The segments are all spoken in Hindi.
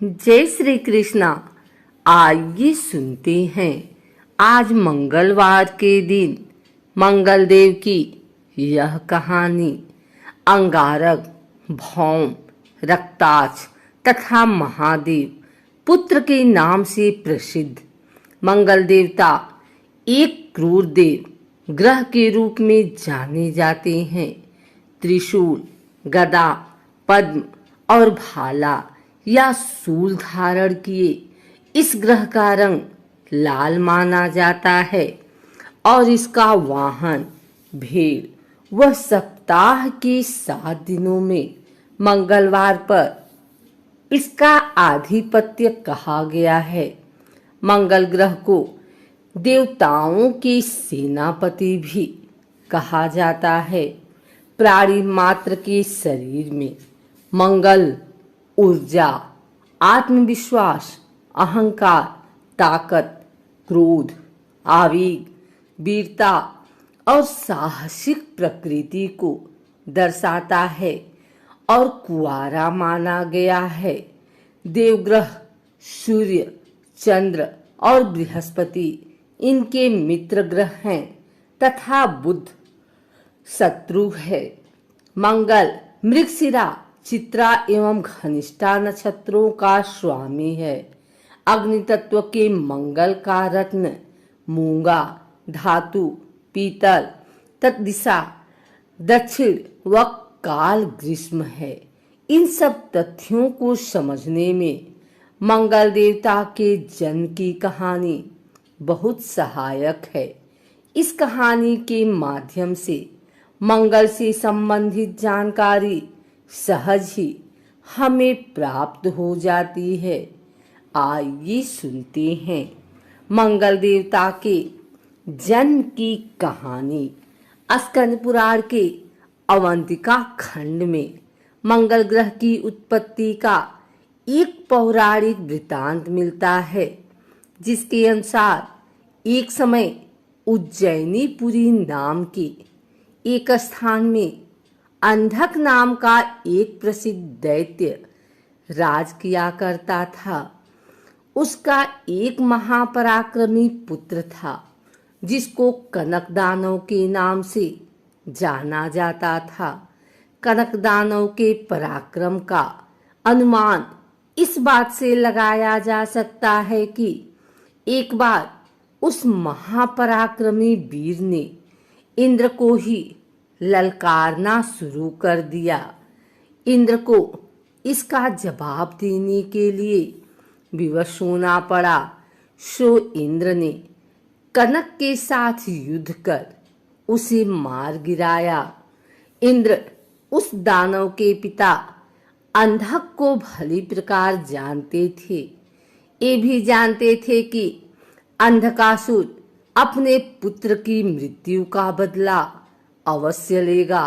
जय श्री कृष्णा। आइए सुनते हैं आज मंगलवार के दिन मंगलदेव की यह कहानी। अंगारक, भौम, रक्ताक्ष तथा महादेव पुत्र के नाम से प्रसिद्ध मंगल देवता एक क्रूर देव ग्रह के रूप में जाने जाते हैं। त्रिशूल, गदा, पद्म और भाला या सूल धारण किए इस ग्रह का रंग लाल माना जाता है और इसका वाहन भेड़। वह सप्ताह के 7 दिनों में मंगलवार पर इसका आधिपत्य कहा गया है। मंगल ग्रह को देवताओं के सेनापति भी कहा जाता है। प्राणी मात्र के शरीर में मंगल ऊर्जा, आत्मविश्वास, अहंकार, ताकत, क्रोध, आवेग, वीरता और साहसिक प्रकृति को दर्शाता है और कुआरा माना गया है। देवग्रह सूर्य, चंद्र और बृहस्पति इनके मित्र ग्रह हैं तथा बुध शत्रु है। मंगल मृगशिरा, चित्रा एवं घनिष्ठा नक्षत्रों का स्वामी है। अग्नि तत्व के मंगल का रत्न मूंगा, धातु, पीतल, तत्दिशा, दक्षिण व काल ग्रीष्म है। इन सब तथ्यों को समझने में मंगल देवता के जन्म की कहानी बहुत सहायक है। इस कहानी के माध्यम से मंगल से संबंधित जानकारी सहज ही हमें प्राप्त हो जाती है। आइए सुनते हैं मंगल देवता के जन्म की कहानी। स्कंद पुराण के अवंतिका खंड में मंगल ग्रह की उत्पत्ति का एक पौराणिक वृतांत मिलता है, जिसके अनुसार एक समय उज्जैनीपुरी नाम के एक स्थान में अंधक नाम का एक प्रसिद्ध दैत्य राज किया करता था। उसका एक महापराक्रमी पुत्र था, जिसको कनक दानव के नाम से जाना जाता था। कनक दानव के पराक्रम का अनुमान इस बात से लगाया जा सकता है कि एक बार उस महापराक्रमी वीर ने इंद्र को ही ललकारना शुरू कर दिया। इंद्र को इसका जवाब देने के लिए विवश होना पड़ा। सो इंद्र ने कनक के साथ युद्ध कर उसे मार गिराया। इंद्र उस दानव के पिता अंधक को भली प्रकार जानते थे। ये भी जानते थे कि अंधकासुर अपने पुत्र की मृत्यु का बदला अवश्य लेगा।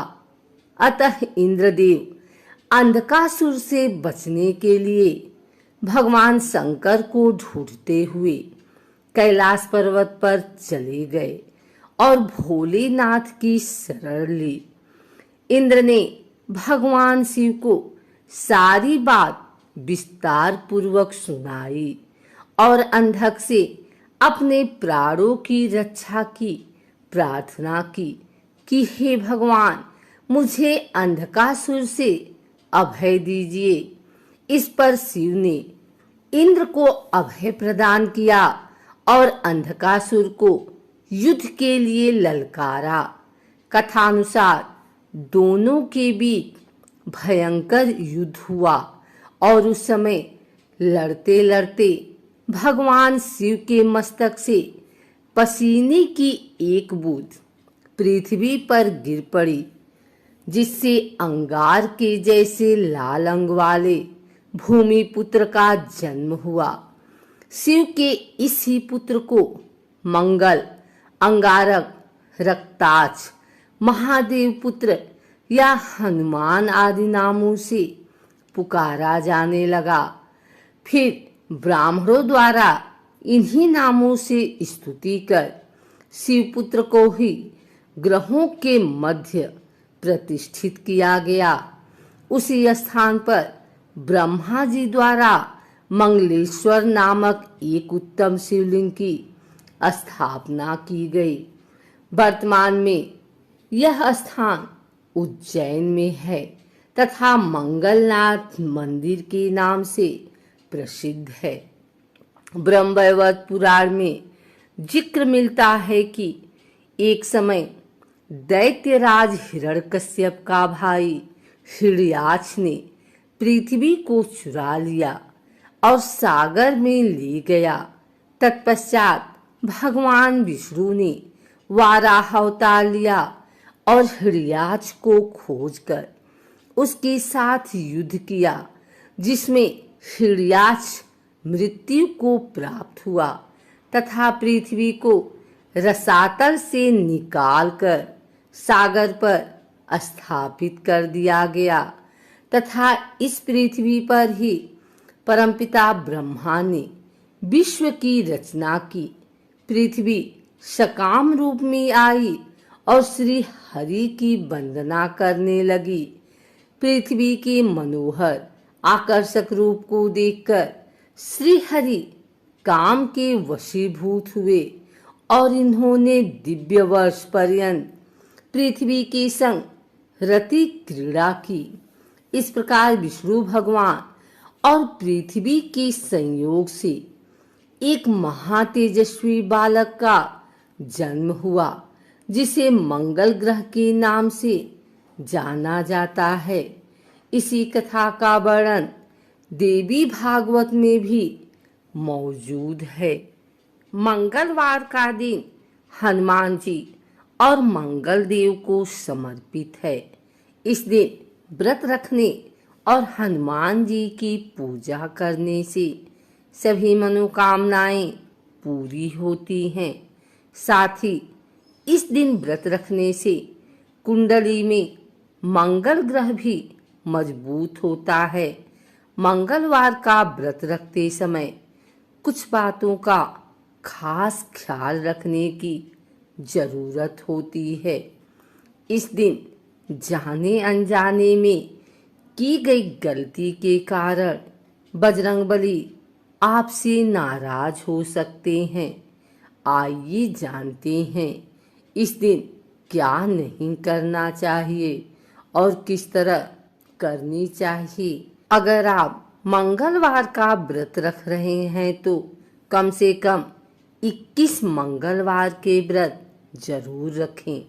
अतः इंद्रदेव अंधकासुर से बचने के लिए भगवान शंकर को ढूंढते हुए कैलाश पर्वत पर चले गए और भोलेनाथ की शरण ली। इंद्र ने भगवान शिव को सारी बात विस्तार पूर्वक सुनाई और अंधक से अपने प्राणों की रक्षा की प्रार्थना की कि हे भगवान, मुझे अंधकासुर से अभय दीजिए। इस पर शिव ने इंद्र को अभय प्रदान किया और अंधकासुर को युद्ध के लिए ललकारा। कथानुसार दोनों के बीच भयंकर युद्ध हुआ और उस समय लड़ते लड़ते भगवान शिव के मस्तक से पसीने की एक बूंद पृथ्वी पर गिर पड़ी, जिससे अंगार के जैसे लाल अंग वाले भूमि पुत्र का जन्म हुआ। शिव के इस ही पुत्र को मंगल, अंगारक, रक्ताक्ष, महादेव पुत्र या हनुमान आदि नामों से पुकारा जाने लगा। फिर ब्राह्मणों द्वारा इन्हीं नामों से स्तुति कर शिवपुत्र को ही ग्रहों के मध्य प्रतिष्ठित किया गया। उसी स्थान पर ब्रह्मा जी द्वारा मंगलेश्वर नामक एक उत्तम शिवलिंग की स्थापना की गई। वर्तमान में यह स्थान उज्जैन में है तथा मंगलनाथ मंदिर के नाम से प्रसिद्ध है। ब्रह्मवैवर्त पुराण में जिक्र मिलता है कि एक समय दैत्यराज हिरण्यकश्यप का भाई हिरण्याक्ष ने पृथ्वी को चुरा लिया और सागर में ले गया। तत्पश्चात भगवान विष्णु ने वाराह अवतार लिया और हिरण्याक्ष को खोजकर उसके साथ युद्ध किया, जिसमें हिरण्याक्ष मृत्यु को प्राप्त हुआ तथा पृथ्वी को रसातल से निकालकर सागर पर स्थापित कर दिया गया तथा इस पृथ्वी पर ही परमपिता ब्रह्मा ने विश्व की रचना की। पृथ्वी सकाम रूप में आई और श्री हरि की वंदना करने लगी। पृथ्वी के मनोहर आकर्षक रूप को देखकर श्री हरि काम के वशीभूत हुए और इन्होंने दिव्य वर्ष पर्यंत पृथ्वी के संग रति क्रीड़ा की। इस प्रकार विष्णु भगवान और पृथ्वी के संयोग से एक महातेजस्वी बालक का जन्म हुआ, जिसे मंगल ग्रह के नाम से जाना जाता है। इसी कथा का वर्णन देवी भागवत में भी मौजूद है। मंगलवार का दिन हनुमान जी और मंगल देव को समर्पित है। इस दिन व्रत रखने और हनुमान जी की पूजा करने से सभी मनोकामनाएं पूरी होती हैं। साथ ही इस दिन व्रत रखने से कुंडली में मंगल ग्रह भी मजबूत होता है। मंगलवार का व्रत रखते समय कुछ बातों का खास ख्याल रखने की जरूरत होती है। इस दिन जाने अनजाने में की गई गलती के कारण बजरंगबली आपसे नाराज हो सकते हैं। आइए जानते हैं इस दिन क्या नहीं करना चाहिए और किस तरह करनी चाहिए। अगर आप मंगलवार का व्रत रख रहे हैं तो कम से कम 21 मंगलवार के व्रत जरूर रखें।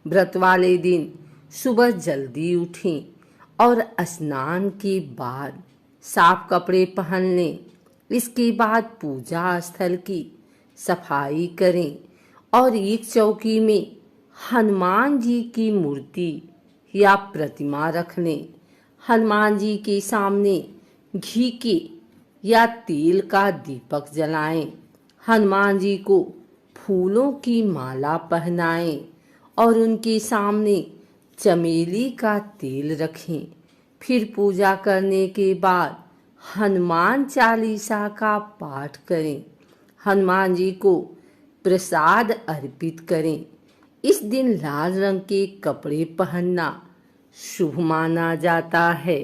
व्रत वाले दिन सुबह जल्दी उठें और स्नान के बाद साफ कपड़े पहन लें। इसके बाद पूजा स्थल की सफाई करें और एक चौकी में हनुमान जी की मूर्ति या प्रतिमा रख लें। हनुमान जी के सामने घी के या तेल का दीपक जलाएं। हनुमान जी को फूलों की माला पहनाएं और उनके सामने चमेली का तेल रखें। फिर पूजा करने के बाद हनुमान चालीसा का पाठ करें। हनुमान जी को प्रसाद अर्पित करें। इस दिन लाल रंग के कपड़े पहनना शुभ माना जाता है।